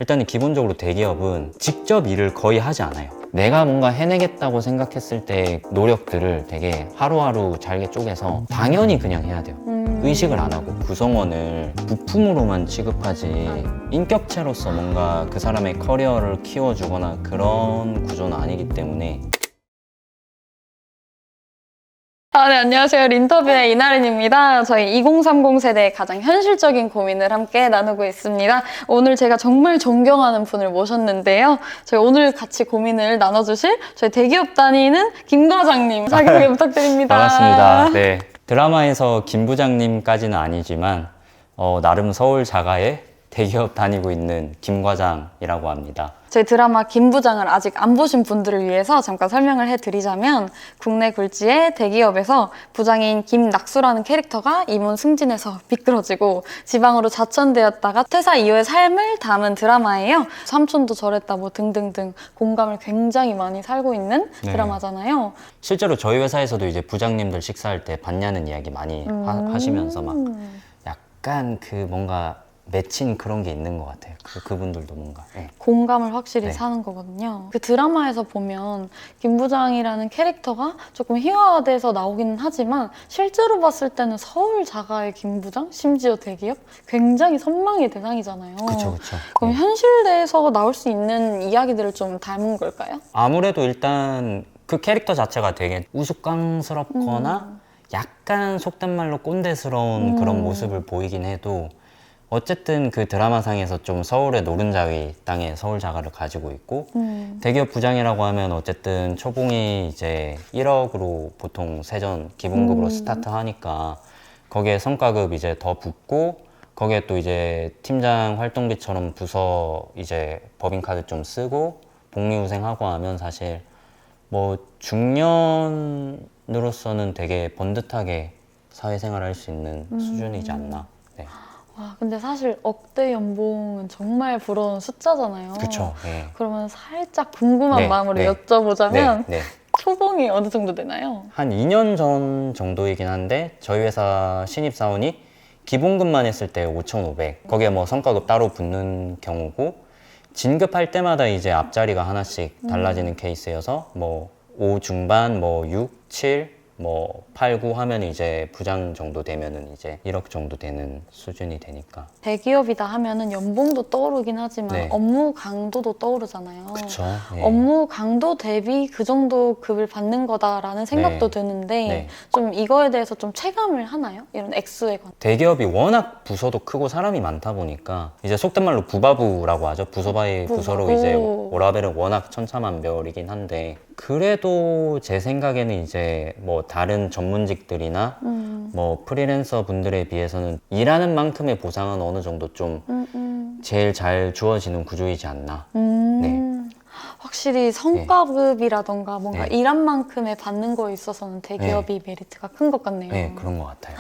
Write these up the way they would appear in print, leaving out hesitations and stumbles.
일단은 기본적으로 대기업은 직접 일을 거의 하지 않아요. 내가 뭔가 해내겠다고 생각했을 때 노력들을 되게 하루하루 잘게 쪼개서 당연히 그냥 해야 돼요. 의식을 안 하고 구성원을 부품으로만 취급하지 인격체로서 뭔가 그 사람의 커리어를 키워주거나 그런 구조는 아니기 때문에. 네, 안녕하세요. 린터뷰의 이나린입니다. 저희 2030 세대의 가장 현실적인 고민을 함께 나누고 있습니다. 오늘 제가 정말 존경하는 분을 모셨는데요. 저희 오늘 같이 고민을 나눠주실 저희 대기업 다니는 김 과장님 자기소개 부탁드립니다. 반갑습니다. 네, 드라마에서 김 부장님까지는 아니지만 나름 서울 자가에 대기업 다니고 있는 김 과장이라고 합니다. 저희 드라마 김 부장을 아직 안 보신 분들을 위해서 잠깐 설명을 해드리자면 국내 굴지의 대기업에서 부장인 김낙수라는 캐릭터가 임원 승진해서 미끄러지고 지방으로 자천되었다가 퇴사 이후의 삶을 담은 드라마예요. 삼촌도 저랬다 뭐 등등등 공감을 굉장히 많이 살고 있는 드라마잖아요. 실제로 저희 회사에서도 이제 부장님들 식사할 때 봤냐는 이야기 많이 하시면서 막 약간 그 뭔가 맺힌 그런 게 있는 것 같아요. 그분들도 뭔가 공감을 확실히 사는 거거든요. 그 드라마에서 보면 김 부장이라는 캐릭터가 조금 희화화돼서 나오기는 하지만 실제로 봤을 때는 서울 자가의 김 부장, 심지어 대기업 굉장히 선망의 대상이잖아요. 그렇죠. 그럼 현실에서 나올 수 있는 이야기들을 좀 닮은 걸까요? 아무래도 일단 그 캐릭터 자체가 되게 우스꽝스럽거나 약간 속된 말로 꼰대스러운 그런 모습을 보이긴 해도 어쨌든 그 드라마상에서 좀 서울의 노른자위 땅에 서울 자가를 가지고 있고 대기업 부장이라고 하면 어쨌든 초봉이 이제 1억으로 보통 세전 기본급으로 스타트하니까 거기에 성과급 이제 더 붙고 거기에 또 이제 팀장 활동비처럼 부서 이제 법인카드 좀 쓰고 복리후생하고 하면 사실 뭐 중년으로서는 되게 번듯하게 사회생활을 할 수 있는 수준이지 않나. 네. 와, 근데 사실 억대 연봉은 정말 부러운 숫자잖아요. 그렇죠. 그러면 살짝 궁금한 마음으로 여쭤보자면 네. 초봉이 어느 정도 되나요? 한 2년 전 정도이긴 한데 저희 회사 신입사원이 기본급만 했을 때 5,500 거기에 뭐 성과급 따로 붙는 경우고 진급할 때마다 이제 앞자리가 하나씩 달라지는 케이스여서 뭐 5 중반, 뭐 6, 7, 뭐 8, 9 하면 이제 부장 정도 되면은 이제 1억 정도 되는 수준이 되니까. 대기업이다 하면은 연봉도 떠오르긴 하지만 업무 강도도 떠오르잖아요. 그쵸. 업무 강도 대비 그 정도 급을 받는 거다라는 생각도 드는데 좀 이거에 대해서 좀 체감을 하나요? 이런 액수에 관해. 대기업이 워낙 부서도 크고 사람이 많다 보니까 이제 속된 말로 부바부라고 하죠. 부서 바이 부서로 이제 워라밸은 워낙 천차만별이긴 한데 그래도 제 생각에는 이제 뭐 다른 전문직들이나 뭐 프리랜서 분들에 비해서는 일하는 만큼의 보상은 어느 정도 좀 제일 잘 주어지는 구조이지 않나. 확실히 성과급이라던가 뭔가 일한 만큼의 받는 거에 있어서는 대기업이 메리트가 큰 것 같네요. 네, 그런 것 같아요.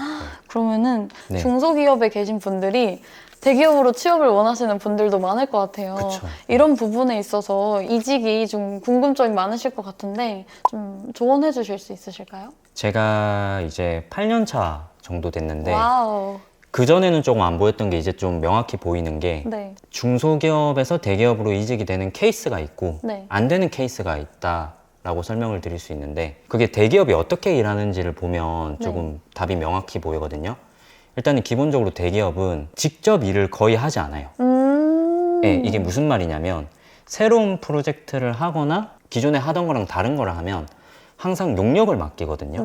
그러면은 중소기업에 계신 분들이 대기업으로 취업을 원하시는 분들도 많을 것 같아요. 그쵸. 이런 부분에 있어서 이직이 좀 궁금점이 많으실 것 같은데 좀 조언해 주실 수 있으실까요? 제가 이제 8년 차 정도 됐는데 와우. 그전에는 조금 안 보였던 게 이제 좀 명확히 보이는 게 중소기업에서 대기업으로 이직이 되는 케이스가 있고 안 되는 케이스가 있다라고 설명을 드릴 수 있는데 그게 대기업이 어떻게 일하는지를 보면 조금 답이 명확히 보이거든요. 일단은 기본적으로 대기업은 직접 일을 거의 하지 않아요. 이게 무슨 말이냐면 새로운 프로젝트를 하거나 기존에 하던 거랑 다른 거를 하면 항상 용역을 맡기거든요.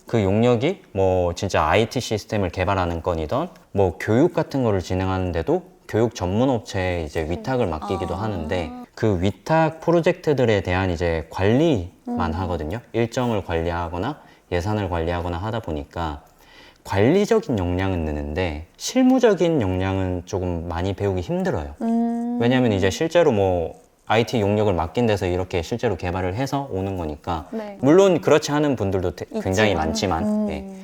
그 용역이 뭐 진짜 IT 시스템을 개발하는 건이던 뭐 교육 같은 거를 진행하는데도 교육 전문 업체에 이제 위탁을 맡기기도 하는데 그 위탁 프로젝트들에 대한 이제 관리만 하거든요. 일정을 관리하거나 예산을 관리하거나 하다 보니까 관리적인 역량은 느는데 실무적인 역량은 조금 많이 배우기 힘들어요. 왜냐하면 이제 실제로 뭐 IT 용역을 맡긴 데서 이렇게 실제로 개발을 해서 오는 거니까 물론 그렇지 않은 분들도 굉장히 많지만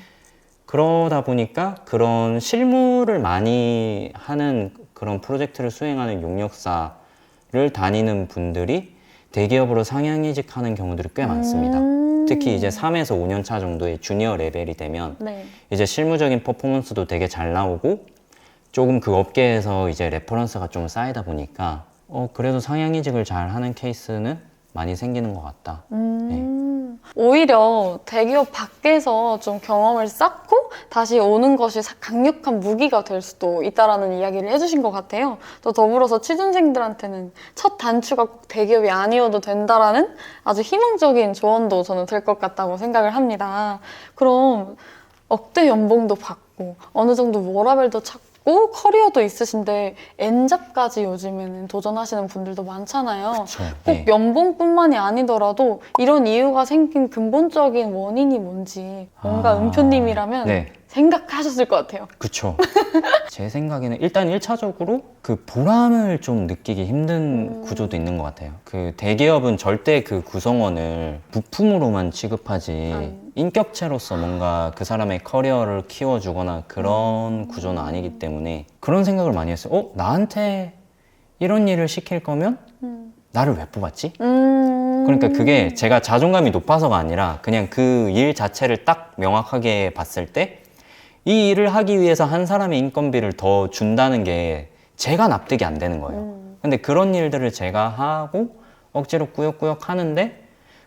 그러다 보니까 그런 실무를 많이 하는 그런 프로젝트를 수행하는 용역사를 다니는 분들이 대기업으로 상향이직하는 경우들이 꽤 많습니다. 특히 이제 3에서 5년 차 정도의 주니어 레벨이 되면 이제 실무적인 퍼포먼스도 되게 잘 나오고 조금 그 업계에서 이제 레퍼런스가 좀 쌓이다 보니까 그래도 상향이직을 잘 하는 케이스는 많이 생기는 것 같다. 네. 오히려 대기업 밖에서 좀 경험을 쌓고 다시 오는 것이 강력한 무기가 될 수도 있다라는 이야기를 해주신 것 같아요. 또 더불어서 취준생들한테는 첫 단추가 꼭 대기업이 아니어도 된다라는 아주 희망적인 조언도 저는 될 것 같다고 생각을 합니다. 그럼 억대 연봉도 받고 어느 정도 워라밸도 찾고 커리어도 있으신데 N잡까지 요즘에는 도전하시는 분들도 많잖아요. 그쵸, 꼭 네. 연봉뿐만이 아니더라도 이런 이유가 생긴 근본적인 원인이 뭔지 뭔가 은표님이라면 네. 생각하셨을 것 같아요. 그쵸. 제 생각에는 일단 1차적으로 그 보람을 좀 느끼기 힘든 구조도 있는 것 같아요. 그 대기업은 절대 그 구성원을 부품으로만 취급하지 인격체로서 뭔가 그 사람의 커리어를 키워주거나 그런 구조는 아니기 때문에 그런 생각을 많이 했어요. 나한테 이런 일을 시킬 거면 나를 왜 뽑았지? 그러니까 그게 제가 자존감이 높아서가 아니라 그냥 그 일 자체를 딱 명확하게 봤을 때 이 일을 하기 위해서 한 사람의 인건비를 더 준다는 게 제가 납득이 안 되는 거예요. 근데 그런 일들을 제가 하고 억지로 꾸역꾸역 하는데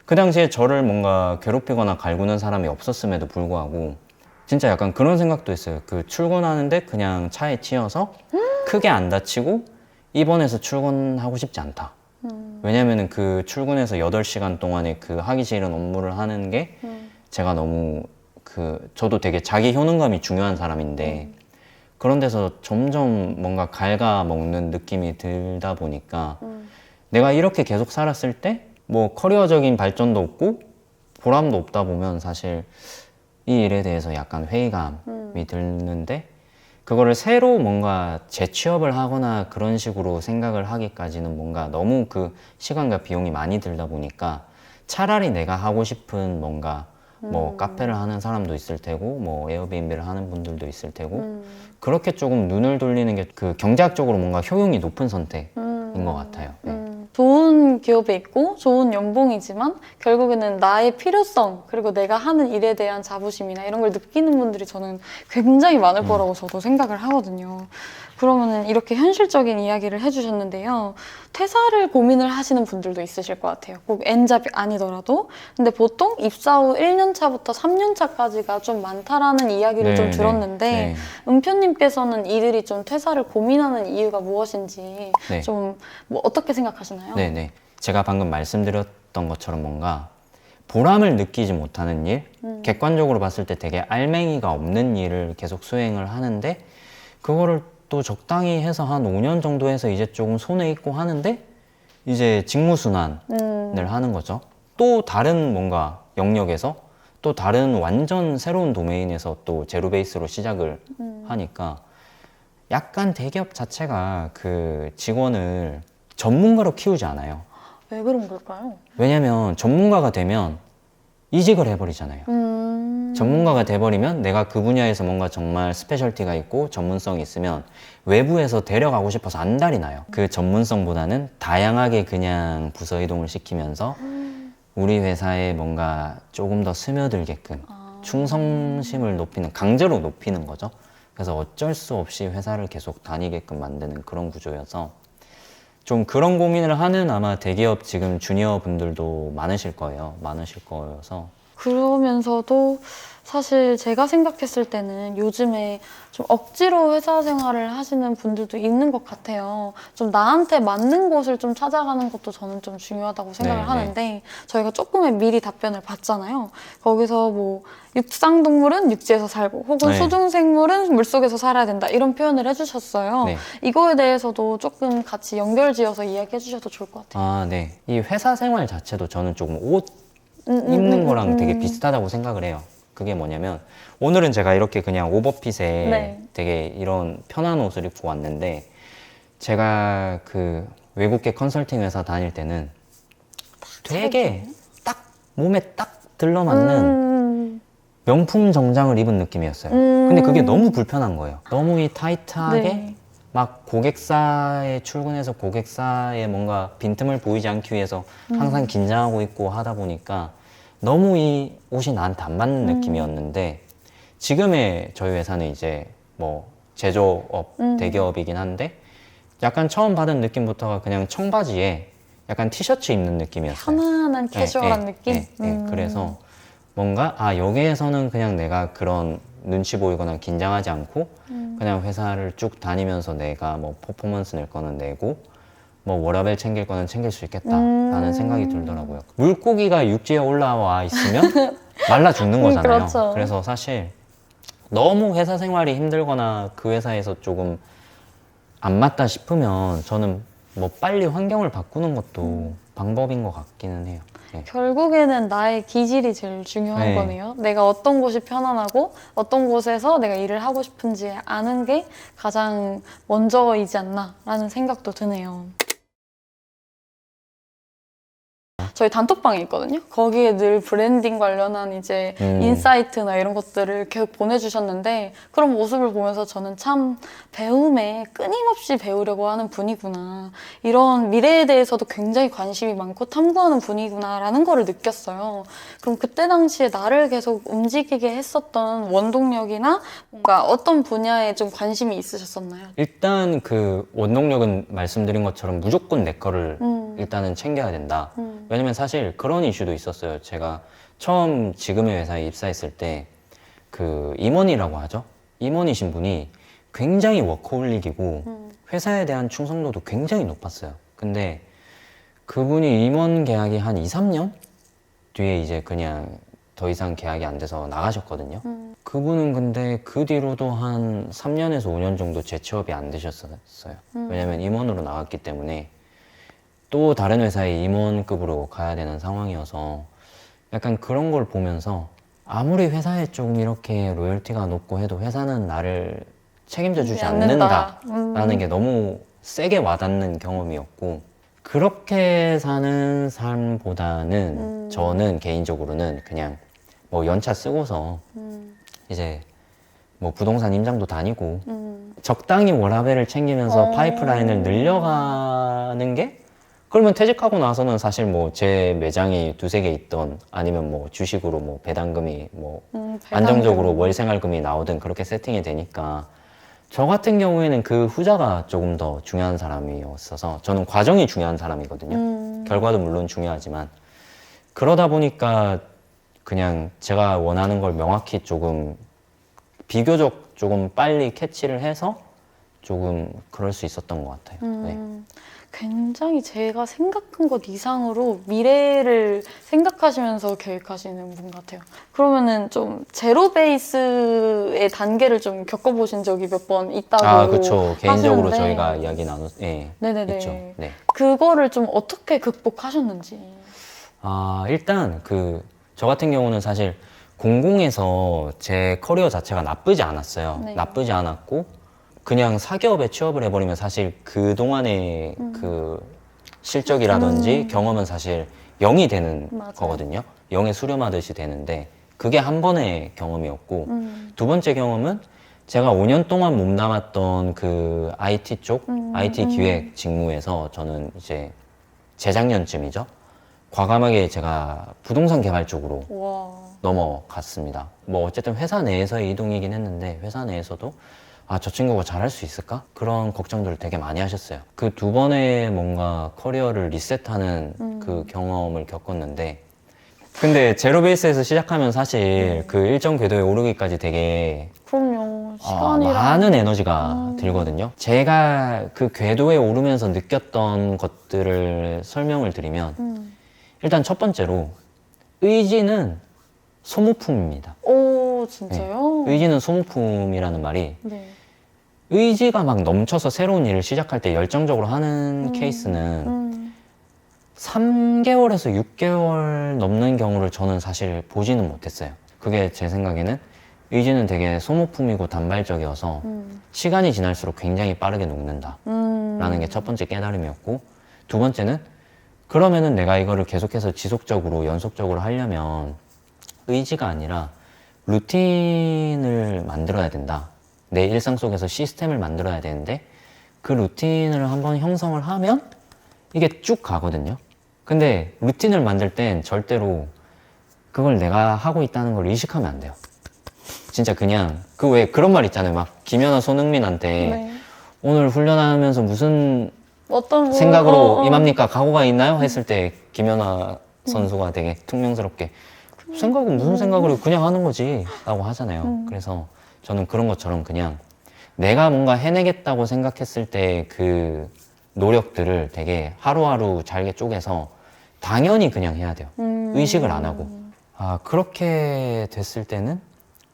그 당시에 저를 뭔가 괴롭히거나 갈구는 사람이 없었음에도 불구하고 진짜 약간 그런 생각도 했어요. 그 출근하는데 그냥 차에 치여서 크게 안 다치고 입원해서 출근하고 싶지 않다. 왜냐면은 그 출근해서 8시간 동안에 그 하기 싫은 업무를 하는 게 제가 너무 저도 되게 자기 효능감이 중요한 사람인데 그런 데서 점점 뭔가 갉아먹는 느낌이 들다 보니까 내가 이렇게 계속 살았을 때 뭐 커리어적인 발전도 없고 보람도 없다 보면 사실 이 일에 대해서 약간 회의감이 드는데 그거를 새로 뭔가 재취업을 하거나 그런 식으로 생각을 하기까지는 뭔가 너무 그 시간과 비용이 많이 들다 보니까 차라리 내가 하고 싶은 뭔가 뭐 카페를 하는 사람도 있을 테고 뭐 에어비앤비를 하는 분들도 있을 테고 그렇게 조금 눈을 돌리는 게 그 경제학적으로 뭔가 효용이 높은 선택인 것 같아요. 네. 좋은 기업에 있고 좋은 연봉이지만 결국에는 나의 필요성 그리고 내가 하는 일에 대한 자부심이나 이런 걸 느끼는 분들이 저는 굉장히 많을 거라고 저도 생각을 하거든요. 그러면은 이렇게 현실적인 이야기를 해주셨는데요. 퇴사를 고민을 하시는 분들도 있으실 것 같아요. 꼭 N잡이 아니더라도. 근데 보통 입사 후 1년 차부터 3년 차까지가 좀 많다라는 이야기를 좀 들었는데 은표님께서는 이들이 좀 퇴사를 고민하는 이유가 무엇인지 좀 뭐 어떻게 생각하시나요? 네네. 제가 방금 말씀드렸던 것처럼 뭔가 보람을 느끼지 못하는 일, 객관적으로 봤을 때 되게 알맹이가 없는 일을 계속 수행을 하는데 그거를 또 적당히 해서 한 5년 정도 해서 이제 조금 손에 있고 하는데 이제 직무순환을 하는 거죠. 또 다른 뭔가 영역에서 또 다른 완전 새로운 도메인에서 또 제로 베이스로 시작을 하니까 약간 대기업 자체가 그 직원을 전문가로 키우지 않아요. 왜 그런 걸까요? 왜냐면 전문가가 되면 이직을 해버리잖아요. 전문가가 돼버리면 내가 그 분야에서 뭔가 정말 스페셜티가 있고 전문성이 있으면 외부에서 데려가고 싶어서 안달이 나요. 그 전문성보다는 다양하게 그냥 부서 이동을 시키면서 우리 회사에 뭔가 조금 더 스며들게끔 충성심을 높이는, 강제로 높이는 거죠. 그래서 어쩔 수 없이 회사를 계속 다니게끔 만드는 그런 구조여서 좀 그런 고민을 하는 아마 대기업 지금 주니어 분들도 많으실 거예요. 많으실 거여서. 그러면서도 사실 제가 생각했을 때는 요즘에 좀 억지로 회사 생활을 하시는 분들도 있는 것 같아요. 좀 나한테 맞는 곳을 좀 찾아가는 것도 저는 좀 중요하다고 생각을 하는데 저희가 조금의 미리 답변을 받잖아요. 거기서 뭐 육상동물은 육지에서 살고 혹은 수중생물은 물속에서 살아야 된다 이런 표현을 해주셨어요. 이거에 대해서도 조금 같이 연결지어서 이야기해 주셔도 좋을 것 같아요. 아, 네. 이 회사 생활 자체도 저는 조금 옷 입는 거랑 되게 비슷하다고 생각을 해요. 그게 뭐냐면 오늘은 제가 이렇게 그냥 오버핏에 되게 이런 편한 옷을 입고 왔는데 제가 그 외국계 컨설팅 회사 다닐 때는 되게 딱 몸에 딱 들러맞는 명품 정장을 입은 느낌이었어요. 근데 그게 너무 불편한 거예요. 너무 이 타이트하게 막 고객사에 출근해서 고객사에 뭔가 빈틈을 보이지 않기 위해서 항상 긴장하고 있고 하다 보니까 너무 이 옷이 나한테 안 맞는 느낌이었는데 지금의 저희 회사는 이제 뭐 제조업 대기업이긴 한데 약간 처음 받은 느낌부터가 그냥 청바지에 약간 티셔츠 입는 느낌이었어요. 편안한 캐주얼한 느낌? 그래서 뭔가 여기에서는 그냥 내가 그런 눈치 보이거나 긴장하지 않고 그냥 회사를 쭉 다니면서 내가 뭐 퍼포먼스 낼 거는 내고 뭐 워라밸 챙길 거는 챙길 수 있겠다라는 생각이 들더라고요. 물고기가 육지에 올라와 있으면 말라 죽는 거잖아요. 그렇죠. 그래서 사실 너무 회사 생활이 힘들거나 그 회사에서 조금 안 맞다 싶으면 저는 뭐 빨리 환경을 바꾸는 것도 방법인 것 같기는 해요. 네. 결국에는 나의 기질이 제일 중요한 네. 거네요. 내가 어떤 곳이 편안하고 어떤 곳에서 내가 일을 하고 싶은지 아는 게 가장 먼저이지 않나라는 생각도 드네요. 저희 단톡방에 있거든요. 거기에 늘 브랜딩 관련한 이제 인사이트나 이런 것들을 계속 보내주셨는데 그런 모습을 보면서 저는 참 배움에 끊임없이 배우려고 하는 분이구나. 이런 미래에 대해서도 굉장히 관심이 많고 탐구하는 분이구나라는 거를 느꼈어요. 그럼 그때 당시에 나를 계속 움직이게 했었던 원동력이나 뭔가 어떤 분야에 좀 관심이 있으셨었나요? 일단 그 원동력은 말씀드린 것처럼 무조건 내 거를 일단은 챙겨야 된다. 왜냐면 사실 그런 이슈도 있었어요. 제가 처음 지금의 회사에 입사했을 때 그 임원이라고 하죠. 임원이신 분이 굉장히 워커홀릭이고 회사에 대한 충성도도 굉장히 높았어요. 근데 그분이 임원 계약이 한 2, 3년 뒤에 이제 그냥 더 이상 계약이 안 돼서 나가셨거든요. 그분은 근데 그 뒤로도 한 3년에서 5년 정도 재취업이 안 되셨어요. 왜냐면 임원으로 나갔기 때문에 또 다른 회사에 임원급으로 가야 되는 상황이어서 약간 그런 걸 보면서 아무리 회사에 조금 이렇게 로열티가 높고 해도 회사는 나를 책임져 주지 않는다라는 게 너무 세게 와닿는 경험이었고 그렇게 사는 삶보다는 저는 개인적으로는 그냥 뭐 연차 쓰고서 이제 뭐 부동산 임장도 다니고 적당히 워라밸을 챙기면서 파이프라인을 늘려가는 게 그러면 퇴직하고 나서는 사실 뭐 제 매장이 두세 개 있던 아니면 뭐 주식으로 뭐 배당금이 뭐 안정적으로 월 생활금이 나오든 그렇게 세팅이 되니까 저 같은 경우에는 그 후자가 조금 더 중요한 사람이었어서 저는 과정이 중요한 사람이거든요. 결과도 물론 중요하지만 그러다 보니까 그냥 제가 원하는 걸 명확히 조금 비교적 조금 빨리 캐치를 해서 조금 그럴 수 있었던 것 같아요. 네. 굉장히 제가 생각한 것 이상으로 미래를 생각하시면서 계획하시는 분 같아요. 그러면은 좀 제로 베이스의 단계를 좀 겪어보신 적이 몇 번 있다고 그렇죠. 개인적으로 하시는데. 저희가 이야기 네네네. 있죠. 네. 그거를 좀 어떻게 극복하셨는지. 일단 저 같은 경우는 사실 공공에서 제 커리어 자체가 나쁘지 않았어요. 네. 나쁘지 않았고 그냥 사기업에 취업을 해버리면 사실 그동안의 그 실적이라든지 경험은 사실 0이 되는 맞아요. 거거든요. 0에 수렴하듯이 되는데 그게 한 번의 경험이었고 두 번째 경험은 제가 5년 동안 몸담았던 그 IT 쪽, IT 기획 직무에서 저는 이제 재작년쯤이죠. 과감하게 제가 부동산 개발 쪽으로 와. 넘어갔습니다. 뭐 어쨌든 회사 내에서의 이동이긴 했는데 회사 내에서도 저 친구가 잘할 수 있을까? 그런 걱정들을 되게 많이 하셨어요. 그 두 번의 뭔가 커리어를 리셋하는 그 경험을 겪었는데 근데 제로 베이스에서 시작하면 사실 그 일정 궤도에 오르기까지 되게 그럼요. 시간이랑. 많은 에너지가 들거든요. 제가 그 궤도에 오르면서 느꼈던 것들을 설명을 드리면 일단 첫 번째로 의지는 소모품입니다. 오, 진짜요? 네. 의지는 소모품이라는 말이 네. 의지가 막 넘쳐서 새로운 일을 시작할 때 열정적으로 하는 케이스는 3개월에서 6개월 넘는 경우를 저는 사실 보지는 못했어요. 그게 제 생각에는 의지는 되게 소모품이고 단발적이어서 시간이 지날수록 굉장히 빠르게 녹는다라는 게 첫 번째 깨달음이었고 두 번째는 그러면은 내가 이거를 계속해서 지속적으로 연속적으로 하려면 의지가 아니라 루틴을 만들어야 된다. 내 일상 속에서 시스템을 만들어야 되는데 그 루틴을 한번 형성을 하면 이게 쭉 가거든요. 근데 루틴을 만들 땐 절대로 그걸 내가 하고 있다는 걸 의식하면 안 돼요. 진짜 그냥 왜 그런 말 있잖아요. 막 김연아 손흥민한테 네. 오늘 훈련하면서 무슨 어떤 생각으로 임합니까? 각오가 있나요? 했을 때 김연아 선수가 되게 퉁명스럽게 생각은 무슨 생각으로 그냥 하는 거지 라고 하잖아요. 그래서 저는 그런 것처럼 그냥 내가 뭔가 해내겠다고 생각했을 때 그 노력들을 되게 하루하루 잘게 쪼개서 당연히 그냥 해야 돼요. 의식을 안 하고. 그렇게 됐을 때는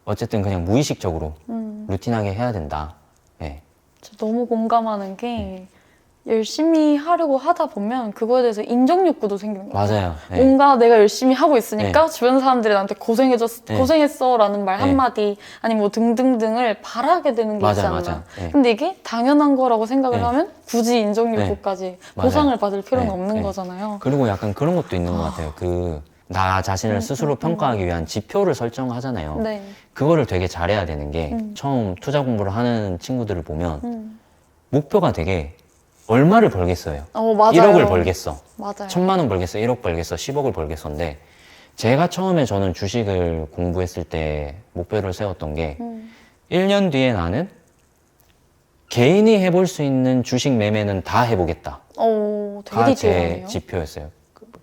어쨌든 그냥 무의식적으로 루틴하게 해야 된다. 네. 저 너무 공감하는 게 열심히 하려고 하다 보면 그거에 대해서 인정 욕구도 생기는 거예요. 맞아요. 네. 뭔가 내가 열심히 하고 있으니까 네. 주변 사람들이 나한테 네. 고생했어라는 말 네. 한마디 아니면 뭐 등등등을 바라게 되는 게 있지 않나. 맞아. 네. 근데 이게 당연한 거라고 생각을 네. 하면 굳이 인정 네. 욕구까지 맞아요. 보상을 받을 필요는 네. 없는 네. 거잖아요. 그리고 약간 그런 것도 있는 것 같아요. 나 자신을 스스로 평가하기 위한 지표를 설정하잖아요. 네. 그거를 되게 잘해야 되는 게 처음 투자 공부를 하는 친구들을 보면 목표가 되게 얼마를 벌겠어요. 맞아요. 1억을 벌겠어. 맞아요. 1,000만 원 벌겠어. 1억 벌겠어. 10억을 벌겠어인데 제가 처음에 저는 주식을 공부했을 때 목표를 세웠던 게 1년 뒤에 나는 개인이 해볼 수 있는 주식 매매는 다 해보겠다. 되게 제 디테일하네요. 지표였어요.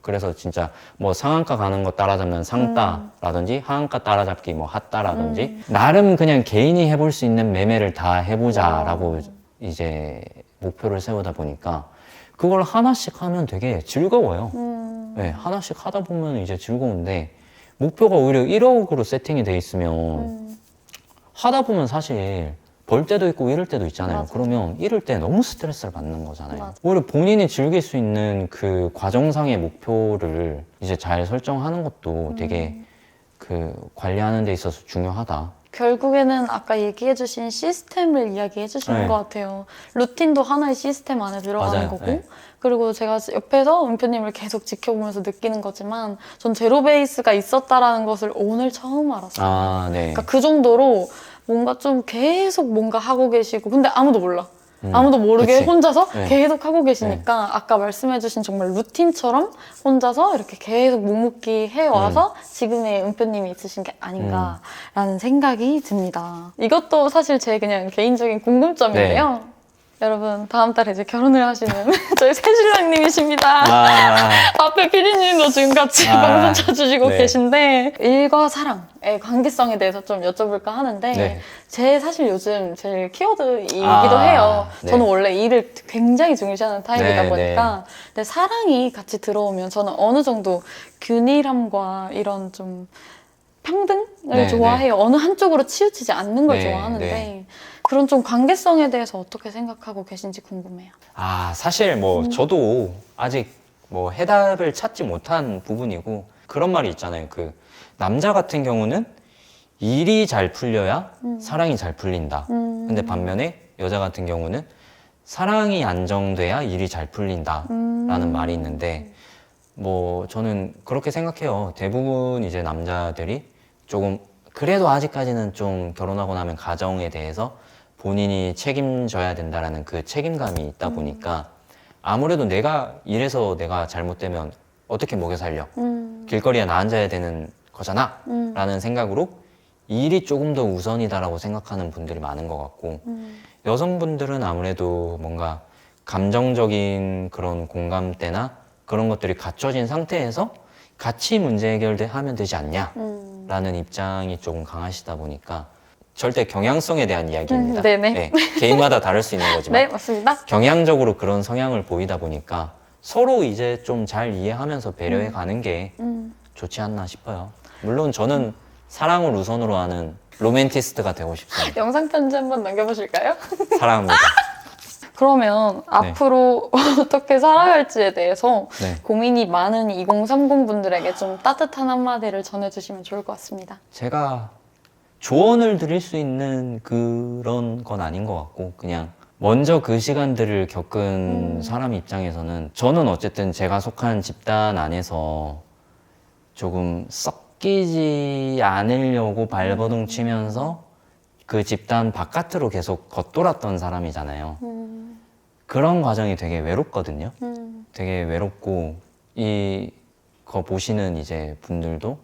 그래서 진짜 뭐 상한가 가는 거 따라잡는 상따라든지 하한가 따라잡기 뭐 핫따라든지 나름 그냥 개인이 해볼 수 있는 매매를 다 해보자라고 이제 목표를 세우다 보니까 그걸 하나씩 하면 되게 즐거워요. 네, 하나씩 하다 보면 이제 즐거운데 목표가 오히려 1억으로 세팅이 돼 있으면 하다 보면 사실 벌 때도 있고 잃을 때도 있잖아요. 맞아. 그러면 잃을 때 너무 스트레스를 받는 거잖아요. 맞아. 오히려 본인이 즐길 수 있는 그 과정상의 목표를 이제 잘 설정하는 것도 되게 그 관리하는 데 있어서 중요하다. 결국에는 아까 얘기해주신 시스템을 이야기해주시는 네. 것 같아요. 루틴도 하나의 시스템 안에 들어가는 맞아요. 거고 네. 그리고 제가 옆에서 은표님을 계속 지켜보면서 느끼는 거지만 전 제로 베이스가 있었다라는 것을 오늘 처음 알았어요. 네. 그러니까 그 정도로 뭔가 좀 계속 뭔가 하고 계시고 근데 아무도 몰라. 아무도 모르게 그치. 혼자서 네. 계속 하고 계시니까 아까 말씀해주신 정말 루틴처럼 혼자서 이렇게 계속 묵묵히 해와서 지금의 은표님이 있으신 게 아닌가라는 생각이 듭니다. 이것도 사실 제 그냥 개인적인 궁금점인데요. 여러분 다음 달에 이제 결혼을 하시는 저희 새신랑님이십니다. 앞에 피디님도 지금 같이 방송 쳐주시고 네. 계신데 일과 사랑의 관계성에 대해서 좀 여쭤볼까 하는데 네. 제 사실 요즘 제일 키워드이기도 해요. 네. 저는 원래 일을 굉장히 중시하는 타입이다 네, 보니까 근데 사랑이 같이 들어오면 저는 어느 정도 균일함과 이런 좀 평등을 네, 좋아해요. 어느 한쪽으로 치우치지 않는 걸 네, 좋아하는데 네. 그런 좀 관계성에 대해서 어떻게 생각하고 계신지 궁금해요. 사실 뭐 저도 아직 뭐 해답을 찾지 못한 부분이고 그런 말이 있잖아요. 그 남자 같은 경우는 일이 잘 풀려야 사랑이 잘 풀린다. 근데 반면에 여자 같은 경우는 사랑이 안정돼야 일이 잘 풀린다. 라는 말이 있는데 뭐 저는 그렇게 생각해요. 대부분 이제 남자들이 조금 그래도 아직까지는 좀 결혼하고 나면 가정에 대해서 본인이 책임져야 된다라는 그 책임감이 있다 보니까 아무래도 내가 이래서 내가 잘못되면 어떻게 먹여 살려? 길거리에 나 앉아야 되는 거잖아? 라는 생각으로 일이 조금 더 우선이다라고 생각하는 분들이 많은 것 같고 여성분들은 아무래도 뭔가 감정적인 그런 공감대나 그런 것들이 갖춰진 상태에서 같이 문제 해결하면 되지 않냐? 라는 입장이 조금 강하시다 보니까 절대 경향성에 대한 이야기입니다. 네네. 네, 개인마다 다를 수 있는 거지만 네, 맞습니다. 경향적으로 그런 성향을 보이다 보니까 서로 이제 좀 잘 이해하면서 배려해 가는 게 좋지 않나 싶어요. 물론 저는 사랑을 우선으로 하는 로맨티스트가 되고 싶습니다. 영상 편지 한번 남겨보실까요? 사랑합니다. 그러면 앞으로 어떻게 살아갈지에 대해서 네. 고민이 많은 2030 분들에게 좀 따뜻한 한마디를 전해주시면 좋을 것 같습니다. 제가 조언을 드릴 수 있는 그런 건 아닌 것 같고 그냥 먼저 그 시간들을 겪은 사람 입장에서는 저는 어쨌든 제가 속한 집단 안에서 조금 섞이지 않으려고 발버둥 치면서 그 집단 바깥으로 계속 겉돌았던 사람이잖아요. 그런 과정이 되게 외롭거든요. 되게 외롭고 이거 보시는 이제 분들도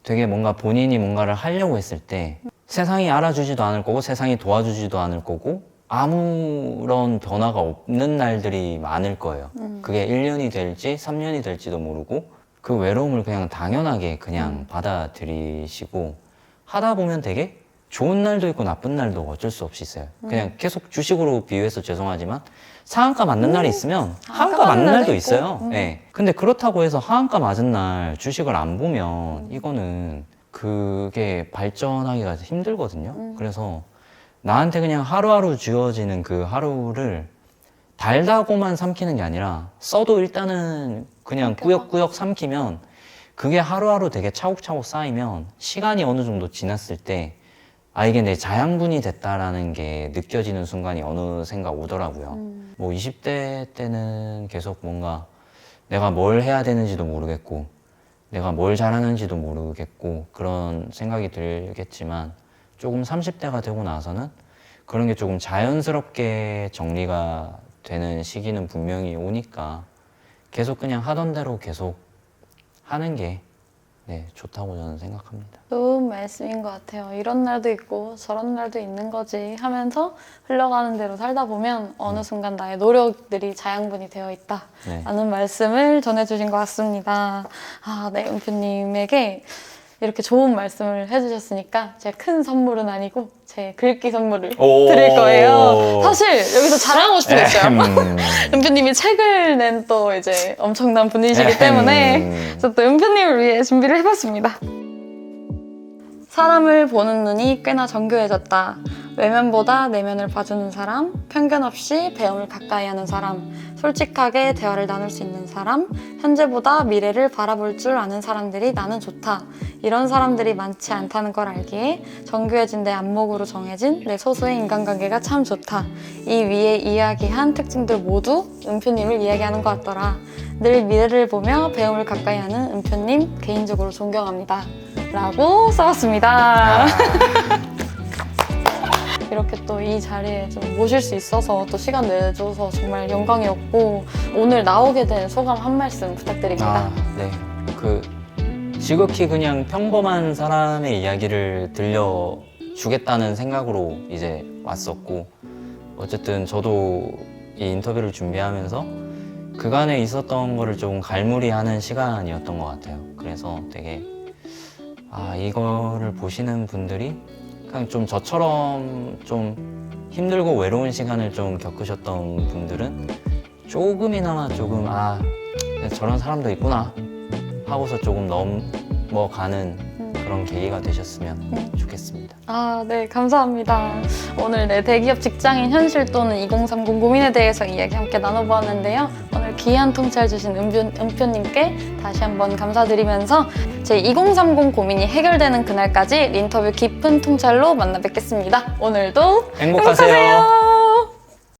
되게 뭔가 본인이 뭔가를 하려고 했을 때 세상이 알아주지도 않을 거고 세상이 도와주지도 않을 거고 아무런 변화가 없는 날들이 많을 거예요. 그게 1년이 될지 3년이 될지도 모르고 그 외로움을 그냥 당연하게 그냥 받아들이시고 하다 보면 되게 좋은 날도 있고 나쁜 날도 어쩔 수 없이 있어요. 그냥 계속 주식으로 비유해서 죄송하지만 상한가 맞는 날이 있으면 하한가 맞는 날도 있어요. 네. 근데 그렇다고 해서 하한가 맞은 날 주식을 안 보면 이거는 그게 발전하기가 힘들거든요. 그래서 나한테 그냥 하루하루 주어지는 그 하루를 달다고만 삼키는 게 아니라 써도 일단은 그냥 꾸역꾸역 삼키면 그게 하루하루 되게 차곡차곡 쌓이면 시간이 어느 정도 지났을 때 아, 이게 내 자양분이 됐다라는 게 느껴지는 순간이 어느샌가 오더라고요. 뭐 20대 때는 계속 뭔가 내가 뭘 해야 되는지도 모르겠고 내가 뭘 잘하는지도 모르겠고 그런 생각이 들겠지만 조금 30대가 되고 나서는 그런 게 조금 자연스럽게 정리가 되는 시기는 분명히 오니까 계속 그냥 하던 대로 계속 하는 게 네, 좋다고 저는 생각합니다. 좋은 말씀인 것 같아요. 이런 날도 있고 저런 날도 있는 거지 하면서 흘러가는 대로 살다 보면 어느 순간 나의 노력들이 자양분이 되어 있다라는 말씀을 전해주신 것 같습니다. 아, 네, 은표님에게 이렇게 좋은 말씀을 해주셨으니까 제가 큰 선물은 아니고 제 글귀 선물을 드릴 거예요. 사실 여기서 자랑하고 싶은 게 있어요. 은표님이 책을 낸 또 이제 엄청난 분이시기 때문에 저 또 은표님을 위해 준비를 해봤습니다. 사람을 보는 눈이 꽤나 정교해졌다. 외면보다 내면을 봐주는 사람, 편견 없이 배움을 가까이 하는 사람, 솔직하게 대화를 나눌 수 있는 사람, 현재보다 미래를 바라볼 줄 아는 사람들이 나는 좋다. 이런 사람들이 많지 않다는 걸 알기에 정교해진 내 안목으로 정해진 내 소수의 인간관계가 참 좋다. 이 위에 이야기한 특징들 모두 은표님을 이야기하는 것 같더라. 늘 미래를 보며 배움을 가까이 하는 은표님 개인적으로 존경합니다. 라고 써봤습니다. 이렇게 또 이 자리에 좀 모실 수 있어서 또 시간 내줘서 정말 영광이었고 오늘 나오게 된 소감 한 말씀 부탁드립니다. 네. 지극히 그냥 평범한 사람의 이야기를 들려주겠다는 생각으로 이제 왔었고 어쨌든 저도 이 인터뷰를 준비하면서 그간에 있었던 거를 좀 갈무리하는 시간이었던 것 같아요. 그래서 되게 이거를 보시는 분들이 그냥 좀 저처럼 좀 힘들고 외로운 시간을 좀 겪으셨던 분들은 조금이나마 조금 저런 사람도 있구나 하고서 조금 넘어가는 그런 계기가 되셨으면 좋겠습니다. 네, 감사합니다. 오늘 대기업 직장인 현실 또는 2030 고민에 대해서 이야기 함께 나눠보았는데요. 오늘 귀한 통찰 주신 은표님께 다시 한번 감사드리면서 제 2030 고민이 해결되는 그날까지 린터뷰 깊은 통찰로 만나 뵙겠습니다. 오늘도 행복하세요.